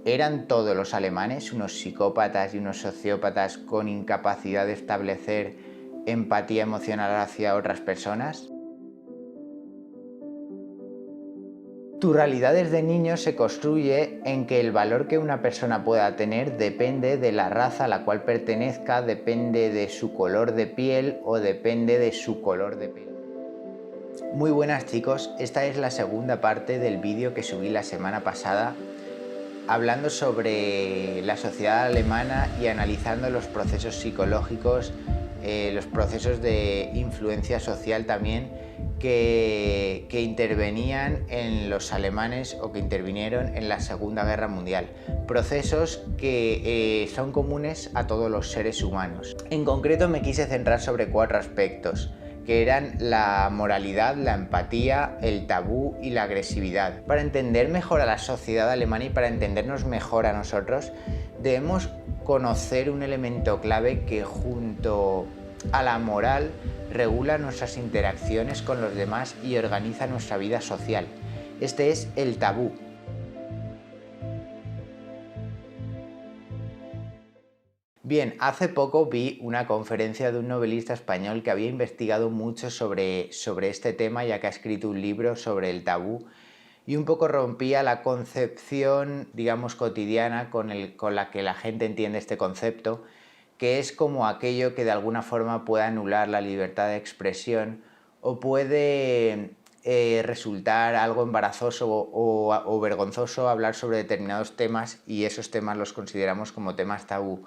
¿Eran todos los alemanes unos psicópatas y unos sociópatas con incapacidad de establecer empatía emocional hacia otras personas? Tu realidad desde niño se construye en que el valor que una persona pueda tener depende de la raza a la cual pertenezca, depende de su color de piel o depende de su color de pelo. Muy buenas chicos, esta es la segunda parte del vídeo que subí la semana pasada hablando sobre la sociedad alemana y analizando los procesos psicológicos, los procesos de influencia social también que intervenían en los alemanes o que intervinieron en la Segunda Guerra Mundial. Procesos que son comunes a todos los seres humanos. En concreto me quise centrar sobre 4 aspectos, que eran la moralidad, la empatía, el tabú y la agresividad. Para entender mejor a la sociedad alemana y para entendernos mejor a nosotros, debemos conocer un elemento clave que junto a la moral regula nuestras interacciones con los demás y organiza nuestra vida social. Este es el tabú. Bien, hace poco vi una conferencia de un novelista español que había investigado mucho sobre este tema, ya que ha escrito un libro sobre el tabú y un poco rompía la concepción, digamos, cotidiana con la que la gente entiende este concepto, que es como aquello que de alguna forma puede anular la libertad de expresión o puede resultar algo embarazoso o vergonzoso hablar sobre determinados temas y esos temas los consideramos como temas tabú.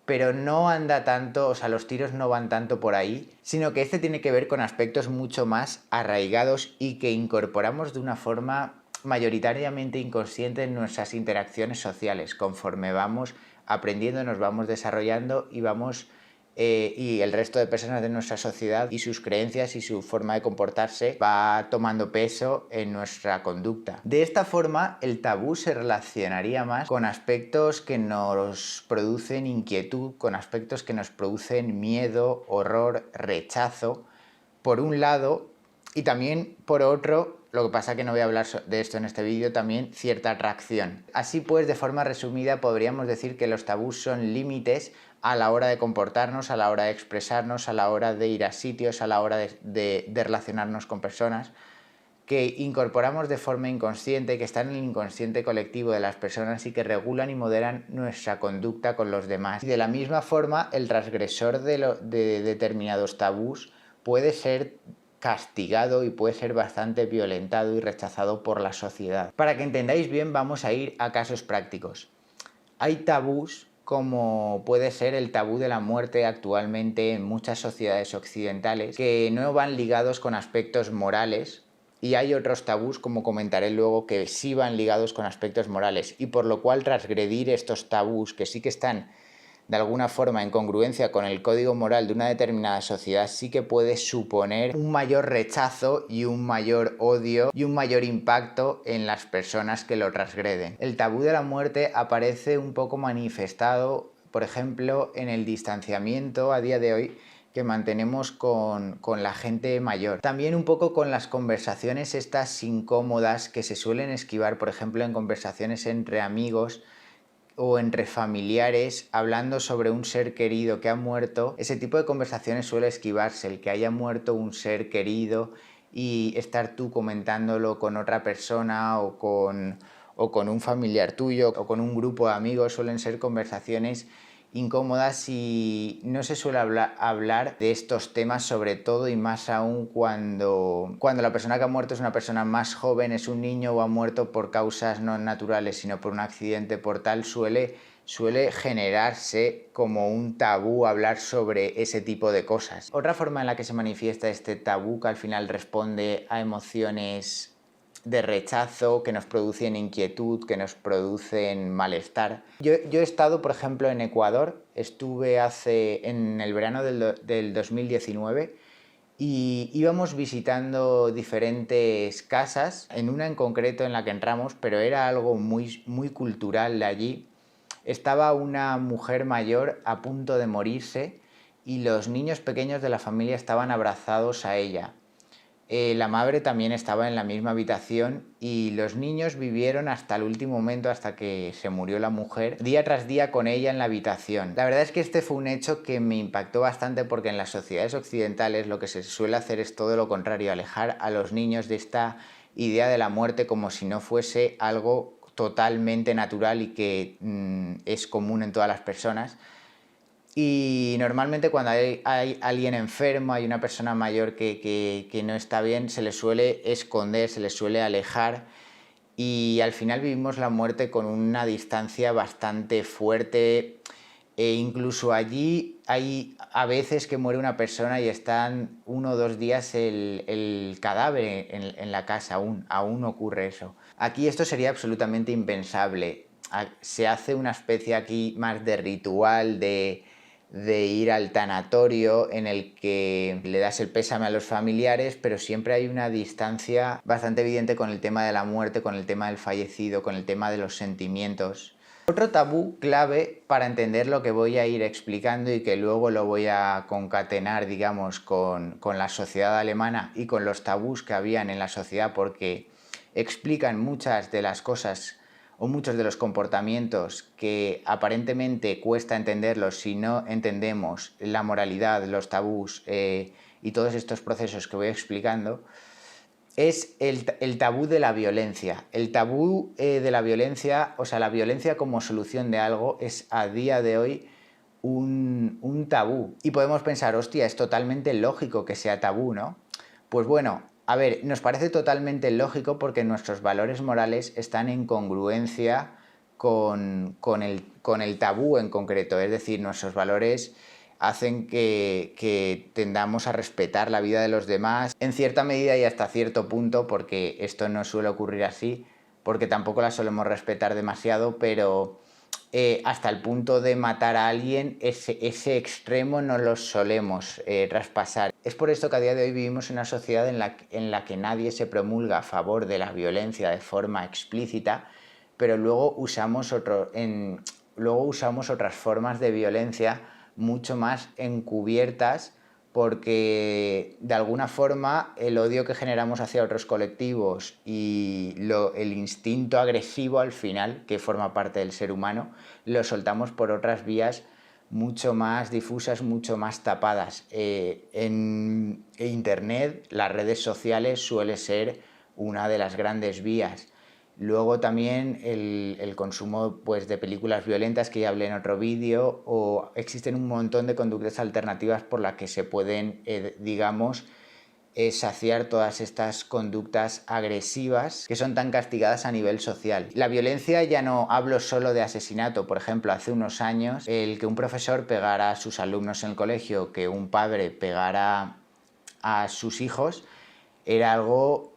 Pero no anda tanto, o sea, los tiros no van tanto por ahí, sino que este tiene que ver con aspectos mucho más arraigados y que incorporamos de una forma mayoritariamente inconsciente en nuestras interacciones sociales. Conforme vamos aprendiendo, nos vamos desarrollando y el resto de personas de nuestra sociedad y sus creencias y su forma de comportarse va tomando peso en nuestra conducta. De esta forma, el tabú se relacionaría más con aspectos que nos producen inquietud, con aspectos que nos producen miedo, horror, rechazo, por un lado, y también por otro, lo que pasa que no voy a hablar de esto en este vídeo, también cierta atracción. Así pues, de forma resumida, podríamos decir que los tabús son límites a la hora de comportarnos, a la hora de expresarnos, a la hora de ir a sitios, a la hora de relacionarnos con personas, que incorporamos de forma inconsciente, que están en el inconsciente colectivo de las personas y que regulan y moderan nuestra conducta con los demás. Y de la misma forma, el transgresor de determinados tabús puede ser castigado y puede ser bastante violentado y rechazado por la sociedad. Para que entendáis bien, vamos a ir a casos prácticos. Hay tabús como puede ser el tabú de la muerte actualmente en muchas sociedades occidentales que no van ligados con aspectos morales, y hay otros tabús, como comentaré luego, que sí van ligados con aspectos morales, y por lo cual transgredir estos tabús que sí que están de alguna forma en congruencia con el código moral de una determinada sociedad sí que puede suponer un mayor rechazo y un mayor odio y un mayor impacto en las personas que lo transgreden. El tabú de la muerte aparece un poco manifestado, por ejemplo, en el distanciamiento a día de hoy que mantenemos con la gente mayor. También un poco con las conversaciones estas incómodas que se suelen esquivar, por ejemplo, en conversaciones entre amigos o entre familiares hablando sobre un ser querido que ha muerto. Ese tipo de conversaciones suele esquivarse, el que haya muerto un ser querido y estar tú comentándolo con otra persona o con un familiar tuyo o con un grupo de amigos. Suelen ser conversaciones incómodas y no se suele hablar de estos temas, sobre todo y más aún cuando la persona que ha muerto es una persona más joven, es un niño o ha muerto por causas no naturales sino por un accidente. Por tal suele generarse como un tabú hablar sobre ese tipo de cosas. Otra forma en la que se manifiesta este tabú, que al final responde a emociones de rechazo, que nos producen inquietud, que nos producen malestar. Yo he estado, por ejemplo, en Ecuador, estuve en el verano del 2019 y íbamos visitando diferentes casas, en una en concreto en la que entramos, pero era algo muy, muy cultural de allí. Estaba una mujer mayor a punto de morirse y los niños pequeños de la familia estaban abrazados a ella. la madre también estaba en la misma habitación y los niños vivieron hasta el último momento, hasta que se murió la mujer, día tras día con ella en la habitación. La verdad es que este fue un hecho que me impactó bastante, porque en las sociedades occidentales lo que se suele hacer es todo lo contrario, alejar a los niños de esta idea de la muerte como si no fuese algo totalmente natural y que es común en todas las personas. Y normalmente cuando hay alguien enfermo, hay una persona mayor que no está bien, se le suele esconder, se le suele alejar, y al final vivimos la muerte con una distancia bastante fuerte. E incluso allí hay a veces que muere una persona y están 1 o 2 días el cadáver en la casa, aún ocurre eso. Aquí esto sería absolutamente impensable. Se hace una especie aquí más de ritual, de ir al tanatorio, en el que le das el pésame a los familiares, pero siempre hay una distancia bastante evidente con el tema de la muerte, con el tema del fallecido, con el tema de los sentimientos. Otro tabú clave para entender lo que voy a ir explicando y que luego lo voy a concatenar, digamos, con la sociedad alemana y con los tabús que habían en la sociedad, porque explican muchas de las cosas o muchos de los comportamientos que aparentemente cuesta entenderlos si no entendemos la moralidad, los tabús y todos estos procesos que voy explicando. Es el tabú de la violencia. El tabú de la violencia, o sea, la violencia como solución de algo, es a día de hoy un tabú. Y podemos pensar, hostia, es totalmente lógico que sea tabú, ¿no? Pues bueno, a ver, nos parece totalmente lógico porque nuestros valores morales están en congruencia con el tabú en concreto. Es decir, nuestros valores hacen que tendamos a respetar la vida de los demás, en cierta medida y hasta cierto punto, porque esto no suele ocurrir así, porque tampoco la solemos respetar demasiado, pero hasta el punto de matar a alguien, ese extremo no lo solemos traspasar. Es por esto que a día de hoy vivimos en una sociedad en la que nadie se promulga a favor de la violencia de forma explícita, pero luego usamos otras formas de violencia mucho más encubiertas, porque de alguna forma el odio que generamos hacia otros colectivos y el instinto agresivo al final, que forma parte del ser humano, lo soltamos por otras vías mucho más difusas, mucho más tapadas. En Internet, las redes sociales suele ser una de las grandes vías. Luego también el consumo, pues, de películas violentas, que ya hablé en otro vídeo, o existen un montón de conductas alternativas por las que se pueden, digamos, saciar todas estas conductas agresivas que son tan castigadas a nivel social. La violencia, ya no hablo solo de asesinato. Por ejemplo, hace unos años, el que un profesor pegara a sus alumnos en el colegio, que un padre pegara a sus hijos, era algo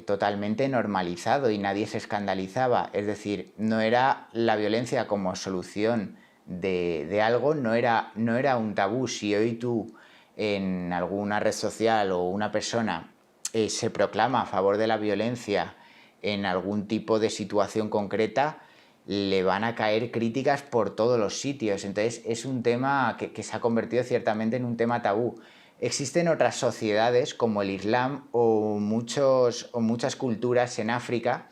totalmente normalizado y nadie se escandalizaba. Es decir, no era la violencia como solución de algo, no era un tabú. Si hoy tú en alguna red social o una persona se proclama a favor de la violencia en algún tipo de situación concreta, le van a caer críticas por todos los sitios. Entonces es un tema que se ha convertido ciertamente en un tema tabú. Existen otras sociedades como el Islam o muchas culturas en África,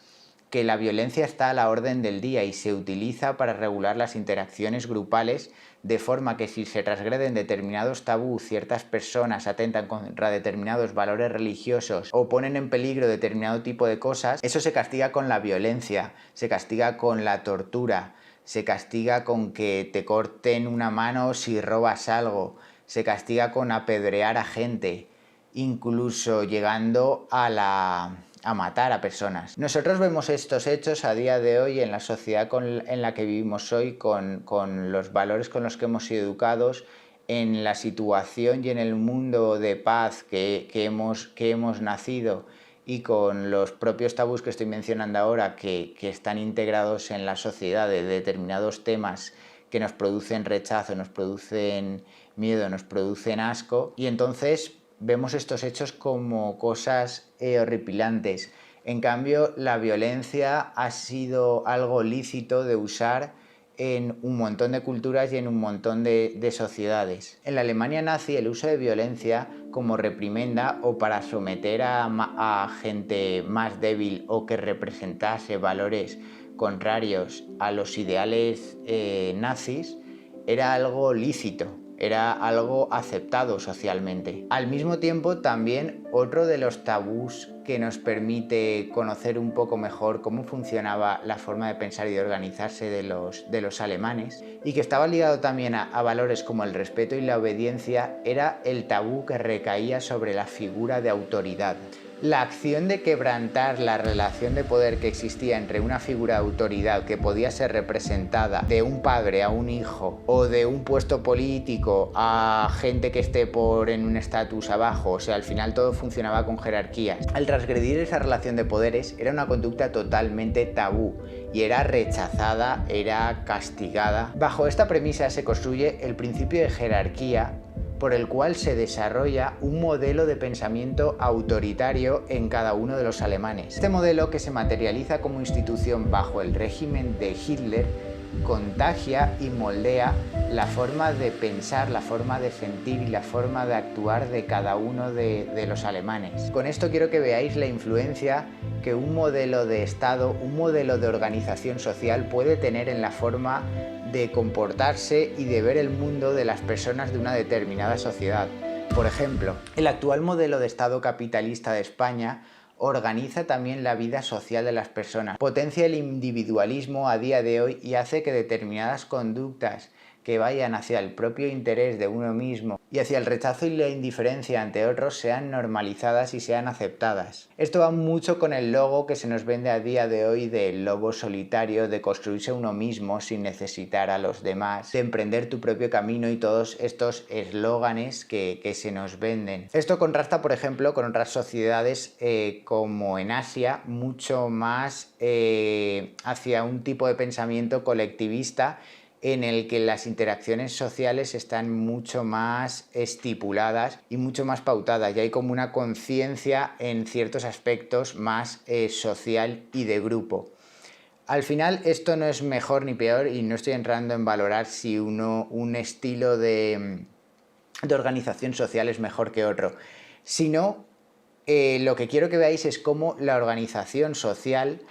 que la violencia está a la orden del día y se utiliza para regular las interacciones grupales, de forma que si se transgreden determinados tabús, ciertas personas atentan contra determinados valores religiosos o ponen en peligro determinado tipo de cosas, eso se castiga con la violencia, se castiga con la tortura, se castiga con que te corten una mano si robas algo, se castiga con apedrear a gente, incluso llegando a matar a personas. Nosotros vemos estos hechos a día de hoy en la sociedad en la que vivimos hoy, con los valores con los que hemos sido educados, en la situación y en el mundo de paz que hemos nacido, y con los propios tabús que estoy mencionando ahora, que están integrados en la sociedad, de determinados temas que nos producen rechazo, nos producen miedo, nos producen asco, y entonces vemos estos hechos como cosas horripilantes. En cambio, la violencia ha sido algo lícito de usar en un montón de culturas y en un montón de sociedades. En la Alemania nazi el uso de violencia como reprimenda o para someter a gente más débil o que representase valores contrarios a los ideales nazis era algo lícito, era algo aceptado socialmente. Al mismo tiempo, también otro de los tabús que nos permite conocer un poco mejor cómo funcionaba la forma de pensar y de organizarse de los alemanes, y que estaba ligado también a valores como el respeto y la obediencia, era el tabú que recaía sobre la figura de autoridad. La acción de quebrantar la relación de poder que existía entre una figura de autoridad que podía ser representada de un padre a un hijo o de un puesto político a gente que esté en un estatus abajo, o sea, al final todo funcionaba con jerarquías. Al transgredir esa relación de poderes era una conducta totalmente tabú y era rechazada, era castigada. Bajo esta premisa se construye el principio de jerarquía, por el cual se desarrolla un modelo de pensamiento autoritario en cada uno de los alemanes. Este modelo, que se materializa como institución bajo el régimen de Hitler, contagia y moldea la forma de pensar, la forma de sentir y la forma de actuar de cada uno de los alemanes. Con esto quiero que veáis la influencia que un modelo de Estado, un modelo de organización social puede tener en la forma de comportarse y de ver el mundo de las personas de una determinada sociedad. Por ejemplo, el actual modelo de Estado capitalista de España organiza también la vida social de las personas, potencia el individualismo a día de hoy y hace que determinadas conductas que vayan hacia el propio interés de uno mismo y hacia el rechazo y la indiferencia ante otros sean normalizadas y sean aceptadas. Esto va mucho con el logo que se nos vende a día de hoy del lobo solitario, de construirse uno mismo sin necesitar a los demás, de emprender tu propio camino y todos estos eslóganes que se nos venden. Esto contrasta, por ejemplo, con otras sociedades como en Asia, mucho más hacia un tipo de pensamiento colectivista en el que las interacciones sociales están mucho más estipuladas y mucho más pautadas, y hay como una conciencia en ciertos aspectos más social y de grupo. Al final esto no es mejor ni peor y no estoy entrando en valorar si un estilo de organización social es mejor que otro, sino lo que quiero que veáis es cómo la organización social,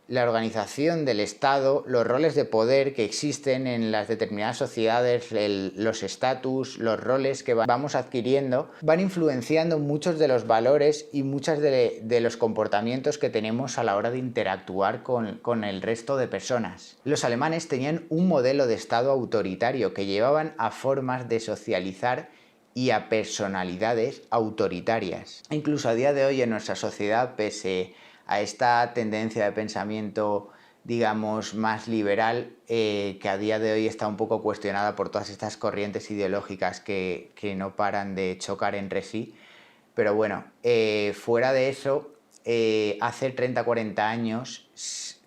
la organización del Estado, los roles de poder que existen en las determinadas sociedades, los estatus, los roles que vamos adquiriendo, van influenciando muchos de los valores y muchos de los comportamientos que tenemos a la hora de interactuar con el resto de personas. Los alemanes tenían un modelo de Estado autoritario que llevaban a formas de socializar y a personalidades autoritarias. Incluso a día de hoy en nuestra sociedad, pese a esta tendencia de pensamiento, digamos, más liberal, que a día de hoy está un poco cuestionada por todas estas corrientes ideológicas que no paran de chocar entre sí. Pero bueno, fuera de eso, hace 30-40 años,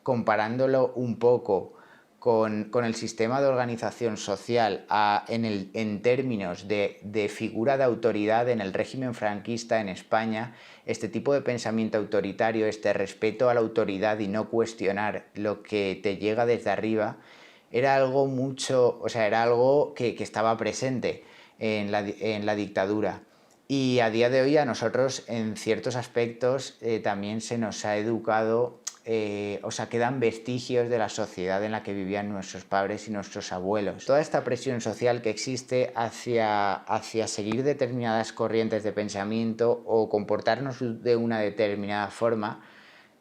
comparándolo un poco con el sistema de organización social en términos de figura de autoridad en el régimen franquista en España, este tipo de pensamiento autoritario, este respeto a la autoridad y no cuestionar lo que te llega desde arriba, era algo era algo que estaba presente en la dictadura. Y a día de hoy a nosotros en ciertos aspectos también se nos ha educado, quedan vestigios de la sociedad en la que vivían nuestros padres y nuestros abuelos. Toda esta presión social que existe hacia seguir determinadas corrientes de pensamiento o comportarnos de una determinada forma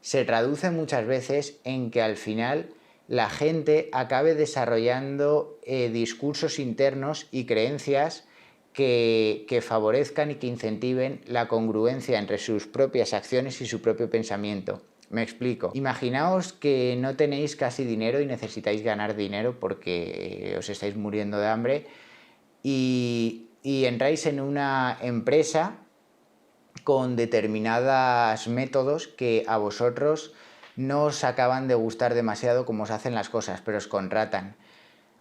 se traduce muchas veces en que al final la gente acabe desarrollando discursos internos y creencias que favorezcan y que incentiven la congruencia entre sus propias acciones y su propio pensamiento. Me explico. Imaginaos que no tenéis casi dinero y necesitáis ganar dinero porque os estáis muriendo de hambre y entráis en una empresa con determinados métodos que a vosotros no os acaban de gustar demasiado como os hacen las cosas, pero os contratan.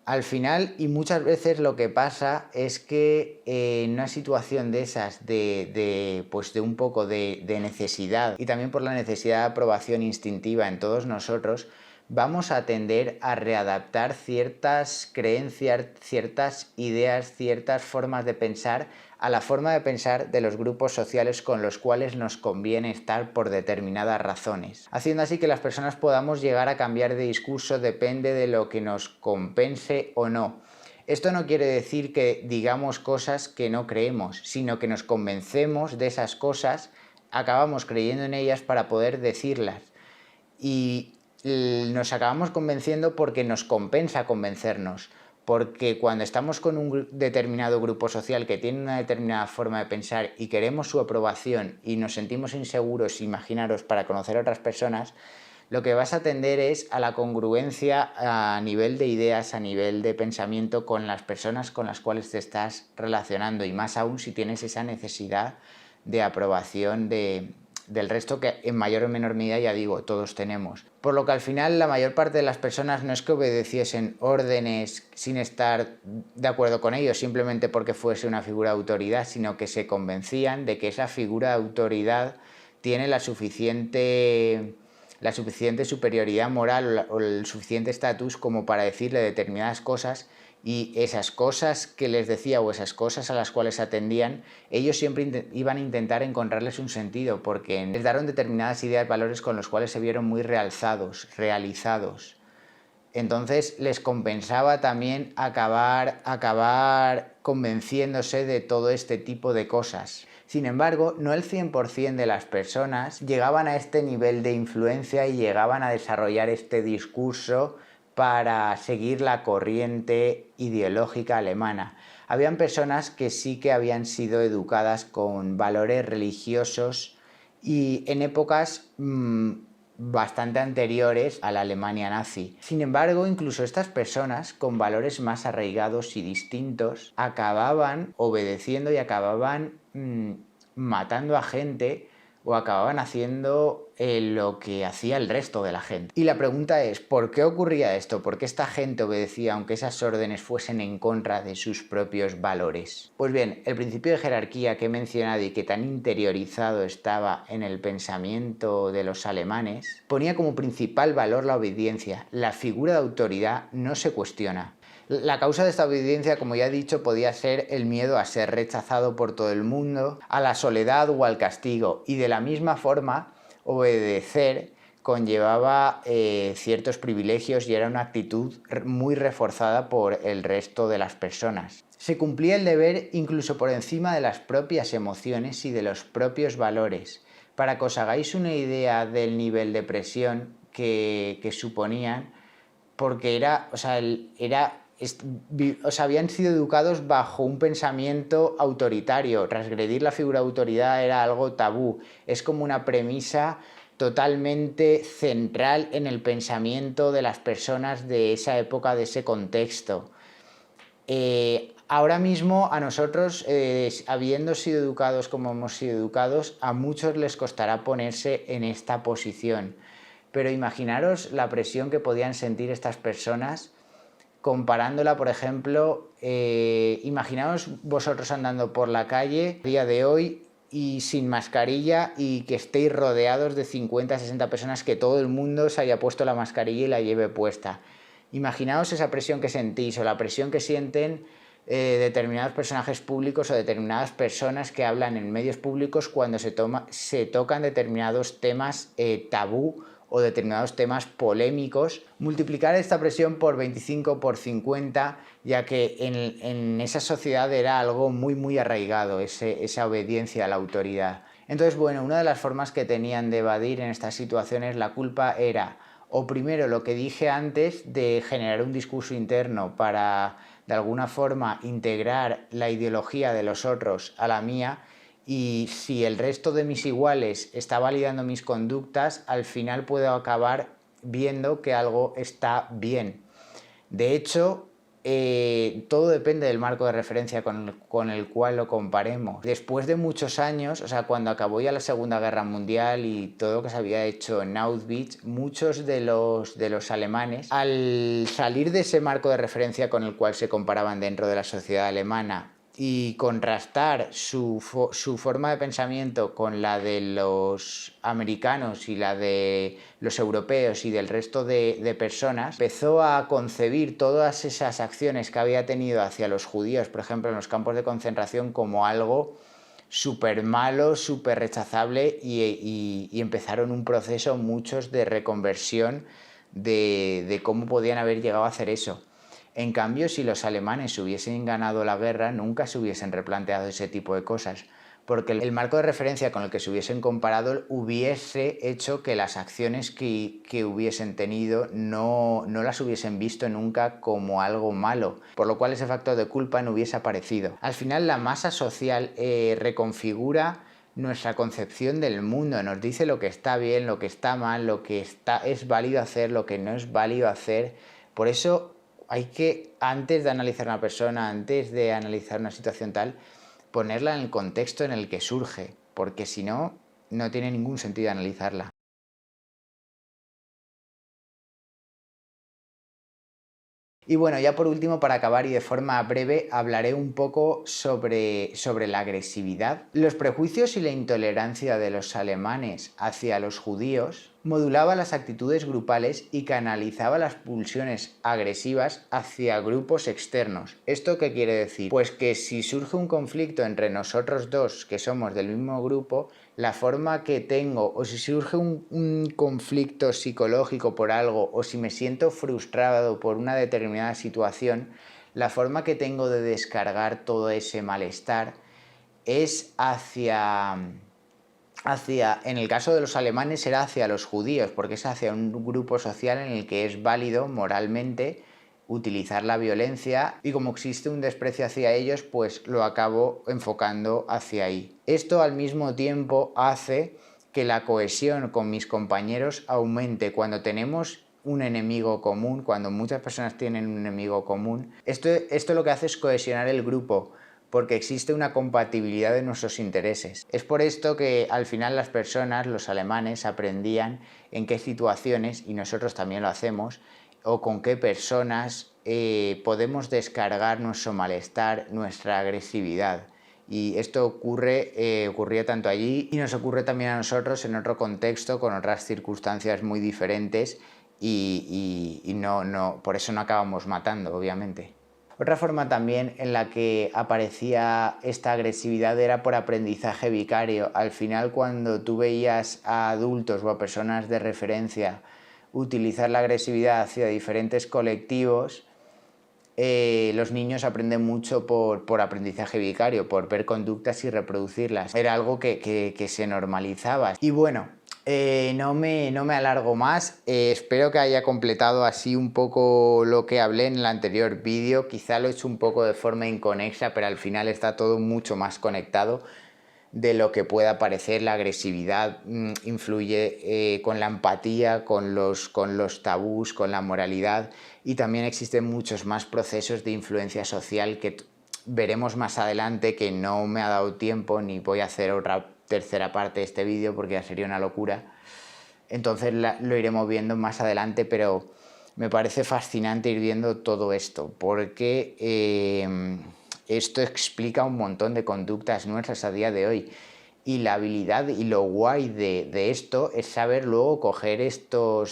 Al final, y muchas veces lo que pasa es que en una situación de esas, de un poco de necesidad y también por la necesidad de aprobación instintiva en todos nosotros, vamos a tender a readaptar ciertas creencias, ciertas ideas, ciertas formas de pensar a la forma de pensar de los grupos sociales con los cuales nos conviene estar por determinadas razones, haciendo así que las personas podamos llegar a cambiar de discurso depende de lo que nos compense o no. Esto no quiere decir que digamos cosas que no creemos, sino que nos convencemos de esas cosas, acabamos creyendo en ellas para poder decirlas y nos acabamos convenciendo porque nos compensa convencernos. Porque cuando estamos con un determinado grupo social que tiene una determinada forma de pensar y queremos su aprobación y nos sentimos inseguros, imaginaros, para conocer a otras personas, lo que vas a tender es a la congruencia a nivel de ideas, a nivel de pensamiento con las personas con las cuales te estás relacionando y más aún si tienes esa necesidad de aprobación del resto que en mayor o menor medida, ya digo, todos tenemos. Por lo que al final la mayor parte de las personas no es que obedeciesen órdenes sin estar de acuerdo con ellos, simplemente porque fuese una figura de autoridad, sino que se convencían de que esa figura de autoridad tiene la suficiente superioridad moral o el suficiente estatus como para decirle determinadas cosas y esas cosas que les decía o esas cosas a las cuales atendían, ellos siempre iban a intentar encontrarles un sentido porque les dieron determinadas ideas, valores con los cuales se vieron muy realzados, realizados. Entonces les compensaba también acabar convenciéndose de todo este tipo de cosas. Sin embargo, no el 100% de las personas llegaban a este nivel de influencia y llegaban a desarrollar este discurso para seguir la corriente ideológica alemana. Habían personas que sí que habían sido educadas con valores religiosos y en épocas bastante anteriores a la Alemania nazi. Sin embargo, incluso estas personas con valores más arraigados y distintos acababan obedeciendo y acababan matando a gente o acababan haciendo lo que hacía el resto de la gente. Y la pregunta es, ¿por qué ocurría esto? ¿Por qué esta gente obedecía aunque esas órdenes fuesen en contra de sus propios valores? Pues bien, el principio de jerarquía que he mencionado y que tan interiorizado estaba en el pensamiento de los alemanes, ponía como principal valor la obediencia. La figura de autoridad no se cuestiona. La causa de esta obediencia, como ya he dicho, podía ser el miedo a ser rechazado por todo el mundo, a la soledad o al castigo. Y de la misma forma, obedecer conllevaba ciertos privilegios y era una actitud muy reforzada por el resto de las personas. Se cumplía el deber incluso por encima de las propias emociones y de los propios valores. Para que os hagáis una idea del nivel de presión que suponían, porque habían sido educados bajo un pensamiento autoritario. Transgredir la figura de autoridad era algo tabú. Es como una premisa totalmente central en el pensamiento de las personas de esa época, de ese contexto. Ahora mismo a nosotros, habiendo sido educados como hemos sido educados, a muchos les costará ponerse en esta posición. Pero imaginaros la presión que podían sentir estas personas comparándola, por ejemplo, imaginaos vosotros andando por la calle a día de hoy y sin mascarilla y que estéis rodeados de 50, 60 personas, que todo el mundo se haya puesto la mascarilla y la lleve puesta. Imaginaos esa presión que sentís o la presión que sienten determinados personajes públicos o determinadas personas que hablan en medios públicos cuando se tocan determinados temas tabú o determinados temas polémicos. Multiplicar esta presión por 25, por 50, ya que en esa sociedad era algo muy muy arraigado, esa obediencia a la autoridad. Entonces, bueno, una de las formas que tenían de evadir en estas situaciones la culpa era, o primero lo que dije antes, de generar un discurso interno para de alguna forma integrar la ideología de los otros a la mía, y si el resto de mis iguales está validando mis conductas, al final puedo acabar viendo que algo está bien. De hecho, todo depende del marco de referencia con el cual lo comparemos. Después de muchos años, o sea, cuando acabó ya la Segunda Guerra Mundial y todo lo que se había hecho en Auschwitz, muchos de los alemanes, al salir de ese marco de referencia con el cual se comparaban dentro de la sociedad alemana y contrastar su forma de pensamiento con la de los americanos y la de los europeos y del resto de personas, empezó a concebir todas esas acciones que había tenido hacia los judíos, por ejemplo, en los campos de concentración, como algo súper malo, súper rechazable, y empezaron un proceso muchos de reconversión de cómo podían haber llegado a hacer eso. En cambio, si los alemanes hubiesen ganado la guerra, nunca se hubiesen replanteado ese tipo de cosas, porque el marco de referencia con el que se hubiesen comparado hubiese hecho que las acciones que hubiesen tenido no las hubiesen visto nunca como algo malo, por lo cual ese factor de culpa no hubiese aparecido. Al final, la masa social reconfigura nuestra concepción del mundo, nos dice lo que está bien, lo que está mal, lo que es válido hacer, lo que no es válido hacer. Por eso hay que, antes de analizar una persona, antes de analizar una situación tal, ponerla en el contexto en el que surge, porque si no, no tiene ningún sentido analizarla. Y bueno, ya por último, para acabar y de forma breve, hablaré un poco sobre la agresividad. Los prejuicios y la intolerancia de los alemanes hacia los judíos modulaba las actitudes grupales y canalizaba las pulsiones agresivas hacia grupos externos. ¿Esto qué quiere decir? Pues que si surge un conflicto entre nosotros dos, que somos del mismo grupo, la forma que tengo, o si surge un conflicto psicológico por algo, o si me siento frustrado por una determinada situación, la forma que tengo de descargar todo ese malestar es en el caso de los alemanes era hacia los judíos, porque es hacia un grupo social en el que es válido moralmente utilizar la violencia, y como existe un desprecio hacia ellos, pues lo acabo enfocando hacia ahí. Esto al mismo tiempo hace que la cohesión con mis compañeros aumente cuando tenemos un enemigo común, cuando muchas personas tienen un enemigo común. Esto lo que hace es cohesionar el grupo, porque existe una compatibilidad de nuestros intereses. Es por esto que al final las personas, los alemanes, aprendían en qué situaciones, y nosotros también lo hacemos, o con qué personas podemos descargar nuestro malestar, nuestra agresividad. Y esto ocurría tanto allí, y nos ocurre también a nosotros en otro contexto, con otras circunstancias muy diferentes, y por eso no acabamos matando, obviamente. Otra forma también en la que aparecía esta agresividad era por aprendizaje vicario. Al final, cuando tú veías a adultos o a personas de referencia utilizar la agresividad hacia diferentes colectivos, los niños aprenden mucho por aprendizaje vicario, por ver conductas y reproducirlas. Era algo que se normalizaba. Y bueno, no me alargo más. Espero que haya completado así un poco lo que hablé en el anterior vídeo. Quizá lo he hecho un poco de forma inconexa, pero al final está todo mucho más conectado de lo que pueda parecer. La agresividad influye con la empatía, con los tabús, con la moralidad, y también existen muchos más procesos de influencia social que veremos más adelante, que no me ha dado tiempo, ni voy a hacer otra tercera parte de este vídeo porque ya sería una locura. Entonces lo iremos viendo más adelante, pero me parece fascinante ir viendo todo esto, porque esto explica un montón de conductas nuestras a día de hoy. Y la habilidad y lo guay de esto es saber luego coger esto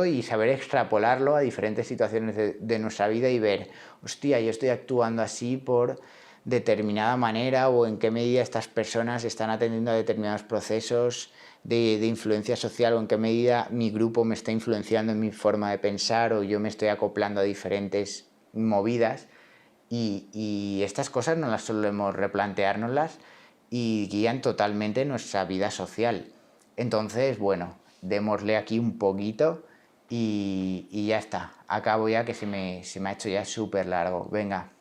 y saber extrapolarlo a diferentes situaciones de nuestra vida y ver, hostia, yo estoy actuando así por determinada manera, o en qué medida estas personas están atendiendo a determinados procesos de influencia social, o en qué medida mi grupo me está influenciando en mi forma de pensar, o yo me estoy acoplando a diferentes movidas. Y estas cosas no las solemos replanteárnoslas, y guían totalmente nuestra vida social. Entonces, bueno, démosle aquí un poquito y ya está. Acabo ya, que se me ha hecho ya súper largo. Venga.